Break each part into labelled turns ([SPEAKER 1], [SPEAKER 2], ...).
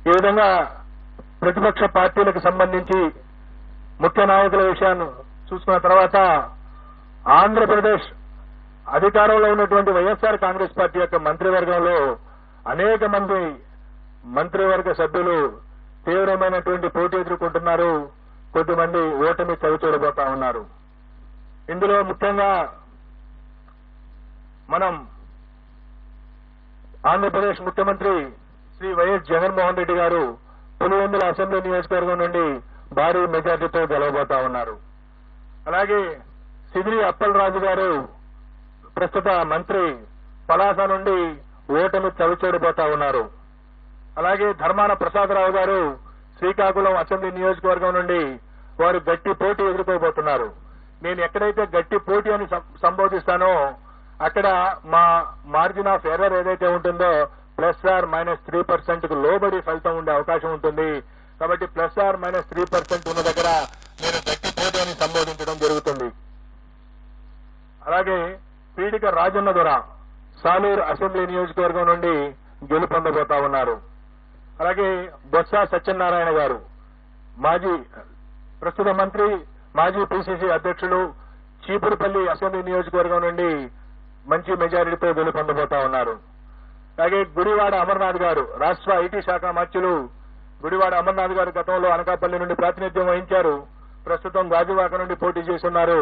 [SPEAKER 1] ఈ విధంగా ప్రతిపక్ష పార్టీలకు సంబంధించి ముఖ్య నాయకుల విషయాన్ని చూసుకున్న తర్వాత ఆంధ్రప్రదేశ్ అధికారంలో ఉన్నటువంటి వైఎస్ఆర్ కాంగ్రెస్ పార్టీ యొక్క మంత్రివర్గంలో అనేక మంది మంత్రివర్గ సభ్యులు తీవ్రమైనటువంటి పోటీ ఎదుర్కొంటున్నారు. కొద్దిమంది ఓటమి చవిచూడబోతా ఉన్నారు. ఇందులో ముఖ్యంగా మనం ఆంధ్రప్రదేశ్ ముఖ్యమంత్రి శ్రీ వైఎస్ జగన్మోహన్ రెడ్డి గారు పులివెందుల అసెంబ్లీ నియోజకవర్గం నుండి భారీ మెజార్టీతో గెలవబోతా ఉన్నారు. అలాగే సిదిరి అప్పలరాజు గారు ప్రస్తుత మంత్రి పలాస నుండి ఓటమి చవిచూడబోతా ఉన్నారు. అలాగే ధర్మాన ప్రసాదరావు గారు శ్రీకాకుళం అసెంబ్లీ నియోజకవర్గం నుండి వారు గట్టి పోటీ ఎదుర్కోబోతున్నారు. నేను ఎక్కడైతే గట్టి పోటీ అని సంబోధిస్తానో అక్కడ మా మార్జిన్ ఆఫ్ ఎర్రర్ ఏదైతే ఉంటుందో +or-3% కు లోబడి ఫలితం ఉండే అవకాశం ఉంటుంది. కాబట్టి +or-3% ఉన్న దగ్గర నేను గట్టి పోటీ అని సంబోధించడం జరుగుతుంది. అలాగే పీడిక రాజన్న దొర సాలూరు అసెంబ్లీ నియోజకవర్గం నుండి గెలుపొందబోతా ఉన్నారు. అలాగే బొత్స సత్యనారాయణ గారు ప్రస్తుత మంత్రి, మాజీ పిసిసి అధ్యక్షులు, చీపురుపల్లి అసెంబ్లీ నియోజకవర్గం నుండి మంచి మెజారిటీతో గెలుపొందబోతా ఉన్నారు. అలాగే గుడివాడ అమర్నాథ్ గారు రాష్ట్ర ఐటీ శాఖ మంత్రులు గుడివాడ అమర్నాథ్ గారు గతంలో అనకాపల్లి నుండి ప్రాతినిధ్యం వహించారు. ప్రస్తుతం గాజువాక నుండి పోటీ చేస్తున్నారు.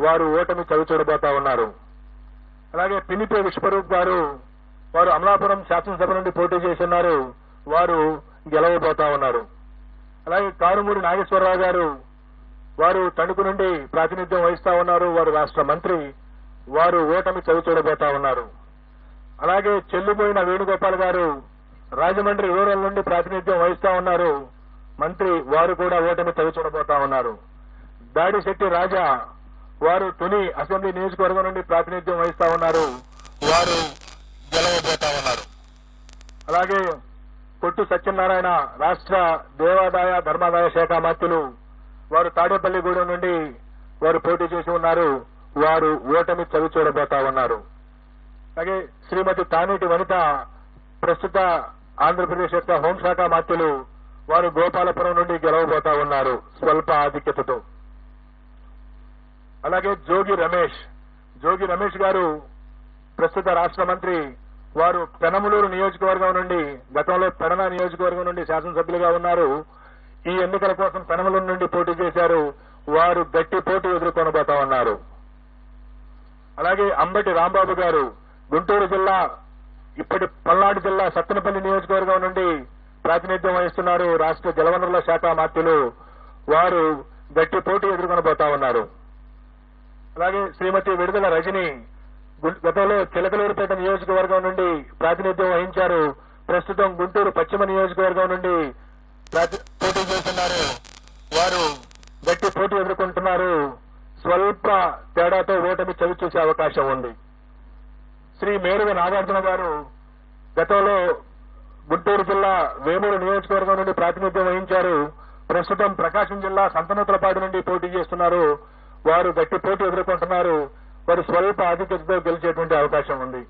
[SPEAKER 1] వారు ఓటమి చవిచూడబోతా ఉన్నారు. అలాగే పినిపే విశ్వరూప్ గారు వారు అమలాపురం శాసనసభ నుండి పోటీ చేస్తున్నారు. వారు గెలవబోతా ఉన్నారు. అలాగే కారుమూరి నాగేశ్వరరావు గారు వారు తణుకు నుండి ప్రాతినిధ్యం వహిస్తా ఉన్నారు. వారు రాష్ట్ర మంత్రి. వారు ఓటమి చవిచూడబోతా ఉన్నారు. అలాగే చెల్లిపోయిన వేణుగోపాల్ గారు రాజమండ్రి రూరల్ నుండి ప్రాతినిధ్యం వహిస్తా ఉన్నారు. మంత్రి. వారు కూడా ఓటమి చవిచూడబోతా ఉన్నారు. దాడిశెట్టి రాజా వారు తుని అసెంబ్లీ నియోజకవర్గం నుండి ప్రాతినిధ్యం వహిస్తా ఉన్నారు. వారు గెలవబోతా ఉన్నారు. అలాగే కొట్టు సత్యనారాయణ రాష్ట్ర దేవాదాయ ధర్మాదాయ శాఖ మంత్రులు వారు తాడేపల్లిగూడెం నుండి వారు పోటీ చేసి ఉన్నారు. వారు ఓటమి చవిచూడబోతా ఉన్నారు. అలాగే శ్రీమతి తానేటి వనిత ప్రస్తుత ఆంధ్రప్రదేశ్ యొక్క హోంశాఖ మంత్రులు వారు గోపాలపురం నుండి గెలవబోతా ఉన్నారు స్వల్ప ఆధిక్యతతో. అలాగే జోగి రమేష్ గారు ప్రస్తుత రాష్ట్ర మంత్రి. వారు పెనమలూరు నియోజకవర్గం నుండి గతంలో పెడన నియోజకవర్గం నుండి శాసనసభ్యులుగా ఉన్నారు. ఈ ఎన్నికల కోసం పెనమలూరు నుండి పోటీ చేశారు. వారు గట్టి పోటీ ఎదుర్కొనబోతా ఉన్నారు. అలాగే అంబటి రాంబాబు గారు గుంటూరు జిల్లా ఇప్పటి పల్నాడు జిల్లా సత్తెనపల్లి నియోజకవర్గం నుండి ప్రాతినిధ్యం వహిస్తున్నారు. రాష్ట్ర జలవనరుల శాఖ మంత్రులు. వారు గట్టి పోటీ ఎదుర్కొనబోతా ఉన్నారు. అలాగే శ్రీమతి విడుదల రజని గతంలో చిలకలూరుపేట నియోజకవర్గం నుండి ప్రాతినిధ్యం వహించారు. ప్రస్తుతం గుంటూరు పశ్చిమ నియోజకవర్గం నుండి పోటీ చేస్తున్నారు. వారు గట్టి పోటీ ఎదుర్కొంటున్నారు. స్వల్ప తేడాతో ఓటమి చవిచూసే అవకాశం ఉంది. శ్రీ మేరుగ నాగార్జున గారు గతంలో గుంటూరు జిల్లా వేమూరు నియోజకవర్గం నుండి ప్రాతినిధ్యం వహించారు. ప్రస్తుతం ప్రకాశం జిల్లా సంతనూతలపాడు నుండి పోటీ చేస్తున్నారు. వారు గట్టి పోటీ ఎదుర్కొంటున్నారు. వారు స్వల్ప ఆధిక్యతతో గెలిచేటువంటి అవకాశం ఉంది.